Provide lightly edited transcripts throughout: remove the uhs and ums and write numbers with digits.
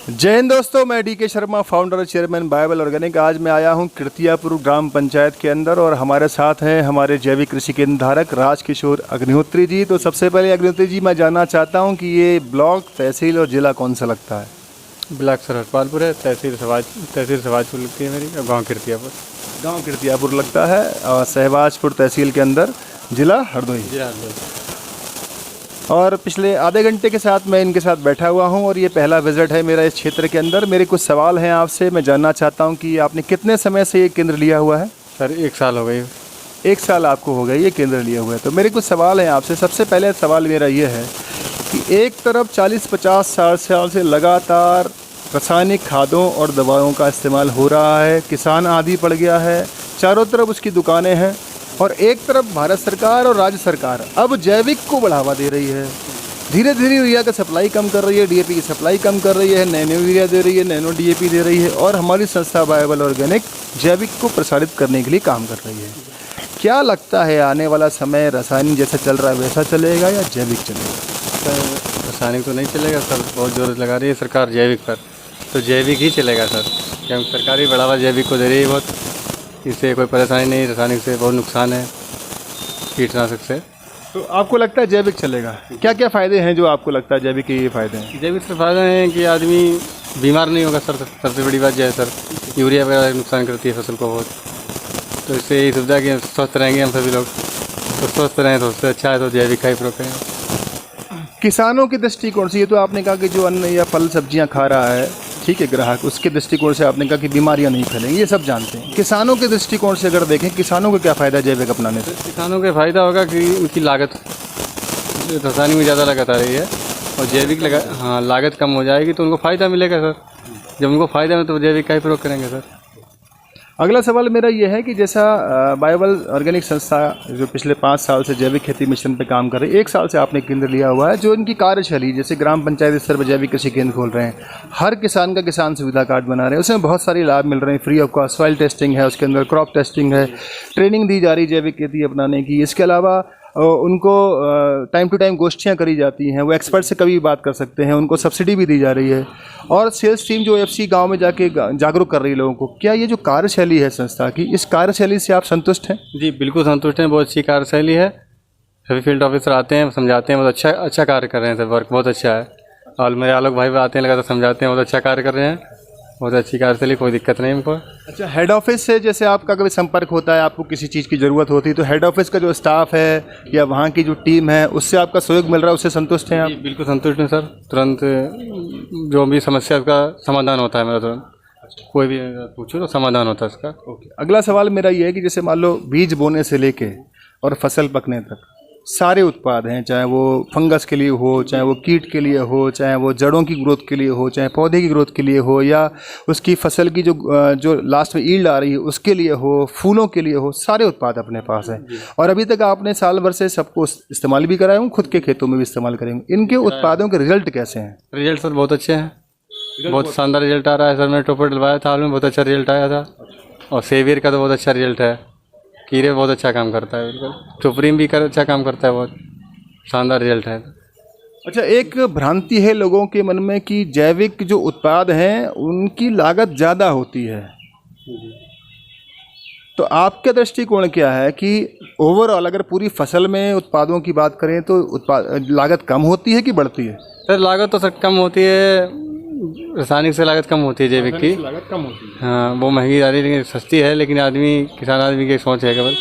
जय हिंद दोस्तों, मैं डी के Sharma, founder chairman Bible organic. आज मैं आया हूं कृतियापुर ग्राम पंचायत के अंदर और हमारे साथ हैं हमारे जैविक कृषि केंद्र धारक राजकिशोर अग्निहोत्री जी। तो सबसे पहले अग्निहोत्री जी, मैं जानना चाहता हूं कि ये ब्लॉक, तहसील और ज़िला कौन सा लगता है? ब्लॉक सरहदपालपुर है, तहसील सहबाजपुर लगती है मेरी, गाँव कृतियापुर। गाँव कृतियापुर लगता है और सहबाजपुर तहसील के अंदर, ज़िला हरदोई। और पिछले आधे घंटे के साथ मैं इनके साथ बैठा हुआ हूं और ये पहला विज़िट है मेरा इस क्षेत्र के अंदर। मेरे कुछ सवाल हैं आपसे। मैं जानना चाहता हूं कि आपने कितने समय से ये केंद्र लिया हुआ है? सर 1 साल हो गई। 1 साल आपको हो गई ये केंद्र लिया हुआ है। तो मेरे कुछ सवाल हैं आपसे। सबसे पहले सवाल मेरा ये है कि एक तरफ 40-50 साल से लगातार रासायनिक खादों और दवाओं का इस्तेमाल हो रहा है, किसान आदी पड़ गया है, चारों तरफ उसकी दुकानें हैं, और एक तरफ भारत सरकार और राज्य सरकार अब जैविक को बढ़ावा दे रही है। धीरे धीरे यूरिया का सप्लाई कम कर रही है, डीएपी की सप्लाई कम कर रही है, नैनो यूरिया दे रही है, नैनो डीएपी दे रही है, और हमारी संस्था बाइबल ऑर्गेनिक जैविक को प्रसारित करने के लिए काम कर रही है। क्या लगता है आने वाला समय रासायनिक जैसा चल रहा है वैसा चलेगा या जैविक चलेगा? सर रासायनिक तो नहीं चलेगा सर, बहुत जोर लगा रही है सरकार जैविक पर, तो जैविक ही चलेगा सर, क्योंकि सरकार ही बढ़ावा जैविक को दे रही है बहुत। इससे कोई परेशानी नहीं, रासायनिक से बहुत नुकसान है, कीटनाशक से। तो आपको लगता है जैविक चलेगा? क्या क्या फ़ायदे हैं जो आपको लगता है जैविक के ये फ़ायदे हैं? जैविक से फ़ायदा है कि आदमी बीमार नहीं होगा सर, सबसे बड़ी बात जो है सर, यूरिया वगैरह नुकसान करती है फसल को बहुत, तो इससे यही सुविधा कि स्वस्थ रहेंगे हम सभी लोग, तो स्वस्थ रहें तो उससे अच्छा है, तो जैविक का ही प्रयोग करें। किसानों के दृष्टिकोण से, ये तो आपने कहा कि जो अन्न या फल सब्जियां खा रहा है, ठीक है, ग्राहक, उसके दृष्टिकोण से आपने कहा कि बीमारियां नहीं फैलेंगी, ये सब जानते हैं। किसानों के दृष्टिकोण से अगर देखें, किसानों को क्या फ़ायदा है जैविक अपनाने से? किसानों को फ़ायदा होगा कि उनकी लागत रासायनिक में ज़्यादा लागत आ रही है, और जैविक लागत कम हो जाएगी तो उनको फ़ायदा मिलेगा सर। जब उनको फ़ायदा में तो जैविक का ही प्रयोग करेंगे सर। अगला सवाल मेरा ये है कि जैसा बाइबल ऑर्गेनिक संस्था जो पिछले 5 साल से जैविक खेती मिशन पे काम कर रही है, 1 साल से आपने केंद्र लिया हुआ है, जो इनकी कार्यशैली, जैसे ग्राम पंचायत स्तर पर जैविक कृषि केंद्र खोल रहे हैं, हर किसान का किसान सुविधा कार्ड बना रहे हैं, उसमें बहुत सारे लाभ मिल रहे हैं, free of cost soil testing है, उसके अंदर क्रॉप टेस्टिंग है, ट्रेनिंग दी जा रही है जैविक खेती अपनाने की। इसके अलावा उनको टाइम टू टाइम गोष्ठियाँ करी जाती हैं, वो एक्सपर्ट से कभी भी बात कर सकते हैं, उनको सब्सिडी भी दी जा रही है, और सेल्स टीम जो एफसी गांव में जाके जागरूक कर रही है लोगों को। क्या ये जो कार्यशैली है संस्था की, इस कार्यशैली से आप संतुष्ट हैं? जी बिल्कुल संतुष्ट हैं, बहुत अच्छी कार्यशैली है। सभी फील्ड ऑफिसर आते हैं, समझाते हैं, बहुत अच्छा कार्य कर रहे हैं सर, वर्क बहुत अच्छा है। और मेरे आलोक भाई भी आते हैं, लगातार समझाते हैं, बहुत अच्छा कार्य कर रहे हैं, बहुत अच्छी कार्यशैली, कोई दिक्कत नहीं हमको। अच्छा, हेड ऑफिस से जैसे आपका कभी संपर्क होता है, आपको किसी चीज़ की ज़रूरत होती है, तो हेड ऑफिस का जो स्टाफ है या वहाँ की जो टीम है, उससे आपका सहयोग मिल रहा है, उससे संतुष्ट हैं आप? बिल्कुल संतुष्ट हैं सर, तुरंत जो भी समस्या का समाधान होता है मेरा, तुरंत कोई भी पूछो तो समाधान होता है इसका। ओके, अगला सवाल मेरा ये है कि जैसे मान लो बीज बोने से लेके और फसल पकने तक सारे उत्पाद हैं, चाहे वो फंगस के लिए हो, चाहे वो कीट के लिए हो, चाहे वो जड़ों की ग्रोथ के लिए हो, चाहे पौधे की ग्रोथ के लिए हो, या उसकी फसल की जो लास्ट में ईल्ड आ रही है उसके लिए हो, फूलों के लिए हो, सारे उत्पाद अपने पास हैं। और अभी तक आपने साल भर से सबको इस्तेमाल भी कराए होंगे, खुद के खेतों में भी इस्तेमाल करेंगे। इनके उत्पादों के रिजल्ट कैसे हैं? रिजल्ट सर बहुत अच्छे हैं, बहुत शानदार रिजल्ट आ रहा है सर। मैंने टोपर डलवाया था, हाल में बहुत अच्छा रिजल्ट आया था, और सेवियर का तो बहुत अच्छा रिजल्ट है। कीड़े बहुत अच्छा काम करता है, बिल्कुल सुप्रीम भी अच्छा काम करता है, बहुत शानदार रिजल्ट है। अच्छा, एक भ्रांति है लोगों के मन में कि जैविक जो उत्पाद हैं उनकी लागत ज़्यादा होती है, तो आपका दृष्टिकोण क्या है कि ओवरऑल अगर पूरी फसल में उत्पादों की बात करें तो उत्पाद लागत कम होती है कि बढ़ती है? सर लागत तो सर कम होती है, रासायनिक से लागत कम होती है, जैविक की लागत कम होती है। हाँ, वो महंगी आ रही है लेकिन सस्ती है, लेकिन किसान आदमी की सोच है केवल।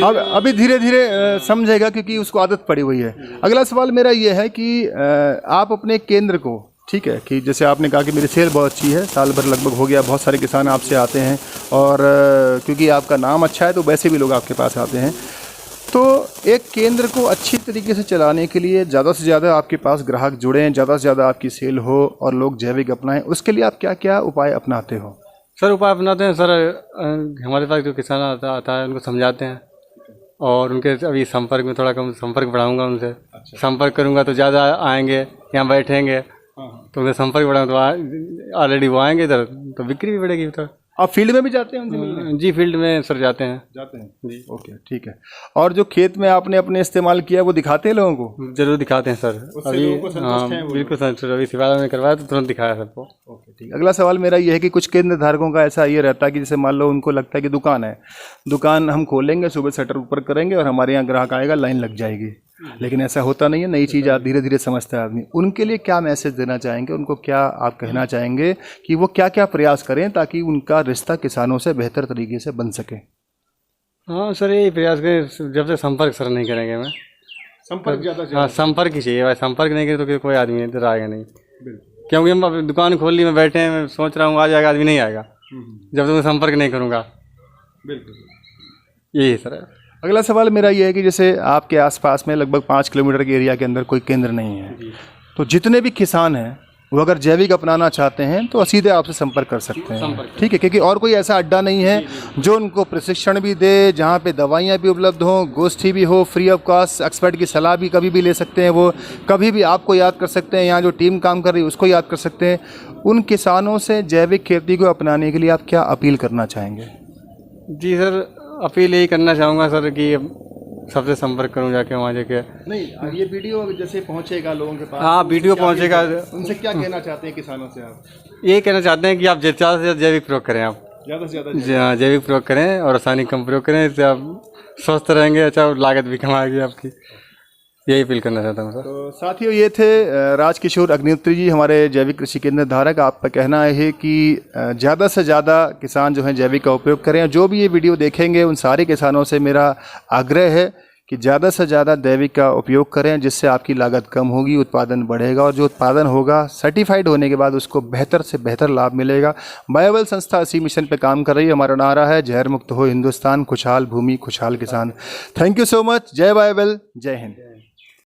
अब अभी धीरे धीरे समझेगा क्योंकि उसको आदत पड़ी हुई है। अगला सवाल मेरा ये है कि आप अपने केंद्र को, ठीक है, कि जैसे आपने कहा कि मेरी सेल बहुत अच्छी है, साल भर लगभग हो गया, बहुत सारे किसान आपसे आते हैं, और क्योंकि आपका नाम अच्छा है तो वैसे भी लोग आपके पास आते हैं। तो एक केंद्र को अच्छी तरीके से चलाने के लिए ज़्यादा से ज़्यादा आपके पास ग्राहक जुड़ें, ज़्यादा से ज़्यादा आपकी सेल हो और लोग जैविक अपनाएं, उसके लिए आप क्या क्या उपाय अपनाते हो? सर उपाय अपनाते हैं सर, हमारे पास जो किसान आता है उनको समझाते हैं, और उनके अभी संपर्क में थोड़ा कम संपर्क बढ़ाऊंगा उनसे। अच्छा। संपर्क करूंगा तो ज़्यादा आएंगे, यहाँ बैठेंगे, तो उनसे संपर्क बढ़ाऊंगा तो ऑलरेडी वो आएंगे इधर, तो बिक्री भी बढ़ेगी। तो आप फील्ड में भी जाते हैं उनसे मिलने? जी फील्ड में सर जाते हैं। जाते हैं जी ओके ठीक है। और जो खेत में आपने अपने इस्तेमाल किया वो दिखाते हैं लोगों को? जरूर दिखाते हैं सर। उससे अभी लोगों को संतुष्ट हैं वो बिल्कुल सर, अभी सिवाला में करवाया तो तुरंत दिखाया सबको। ओके ठीक। अगला सवाल मेरा ये है कि कुछ केंद्र धारकों का ऐसा ये रहता है कि जैसे मान लो उनको लगता है कि दुकान है, दुकान हम खोलेंगे, सुबह शटर ऊपर करेंगे और हमारे यहाँ ग्राहक आएगा, लाइन लग जाएगी, लेकिन ऐसा होता नहीं है। नई चीज़ धीरे धीरे समझता है आदमी। उनके लिए क्या मैसेज देना चाहेंगे, उनको क्या आप कहना चाहेंगे कि वो क्या क्या प्रयास करें ताकि उनका रिश्ता किसानों से बेहतर तरीके से बन सके? हाँ सर यही प्रयास करें, जब तक संपर्क सर नहीं करेंगे मैं। संपर्क ज़्यादा हाँ संपर्क ही चाहिए भाई, संपर्क नहीं करें तो फिर कोई आदमी इधर आएगा नहीं। बिल्कुल। क्योंकि हम अब दुकान खोल ली, मैं बैठे हैं, मैं सोच रहा हूँ आ जाएगा, आदमी नहीं आएगा जब तक मैं संपर्क नहीं करूँगा। बिल्कुल। यही है सर। अगला सवाल मेरा ये है कि जैसे आपके आसपास में लगभग 5 किलोमीटर के एरिया के अंदर कोई केंद्र नहीं है, तो जितने भी किसान हैं वो अगर जैविक अपनाना चाहते हैं तो सीधे आपसे संपर्क कर सकते हैं, ठीक है? क्योंकि और कोई ऐसा अड्डा नहीं है जो उनको प्रशिक्षण भी दे, जहाँ पे दवाइयाँ भी उपलब्ध हों, गोष्ठी भी हो, फ्री ऑफ कॉस्ट, एक्सपर्ट की सलाह भी कभी भी ले सकते हैं। वो कभी भी आपको याद कर सकते हैं, यहाँ जो टीम काम कर रही है उसको याद कर सकते हैं। उन किसानों से जैविक खेती को अपनाने के लिए आप क्या अपील करना चाहेंगे? जी सर, अपील यही करना चाहूँगा सर कि सबसे संपर्क करूँ जाके वहाँ जाके। नहीं, ये वीडियो जैसे पहुंचेगा लोगों के पास, हाँ वीडियो पहुँचेगा। उनसे क्या कहना चाहते हैं किसानों से आप? ये कहना चाहते हैं कि आप ज़्यादा से ज़्यादा जैविक प्रयोग करें, आप ज़्यादा से ज़्यादा जैविक प्रयोग करें और रासायनिक कम प्रयोग करें। इससे आप स्वस्थ रहेंगे, अच्छा और लागत भी कमाएगी आपकी। यही अपील करना चाहता हूँ सर। तो साथियों, ये थे राजकिशोर अग्निहोत्री जी, हमारे जैविक कृषि केंद्र धारक। आपका कहना है कि ज़्यादा से ज़्यादा किसान जो हैं जैविक का उपयोग करें। जो भी ये वीडियो देखेंगे उन सारे किसानों से मेरा आग्रह है कि ज़्यादा से ज़्यादा जैविक का उपयोग करें, जिससे आपकी लागत कम होगी, उत्पादन बढ़ेगा और जो उत्पादन होगा सर्टिफाइड होने के बाद उसको बेहतर से बेहतर लाभ मिलेगा। बायोवेल संस्था इसी मिशन पे काम कर रही है। हमारा नारा है जहर मुक्त हो हिंदुस्तान, खुशहाल भूमि खुशहाल किसान। Thank you so much. जय बायोवेल, जय हिंद।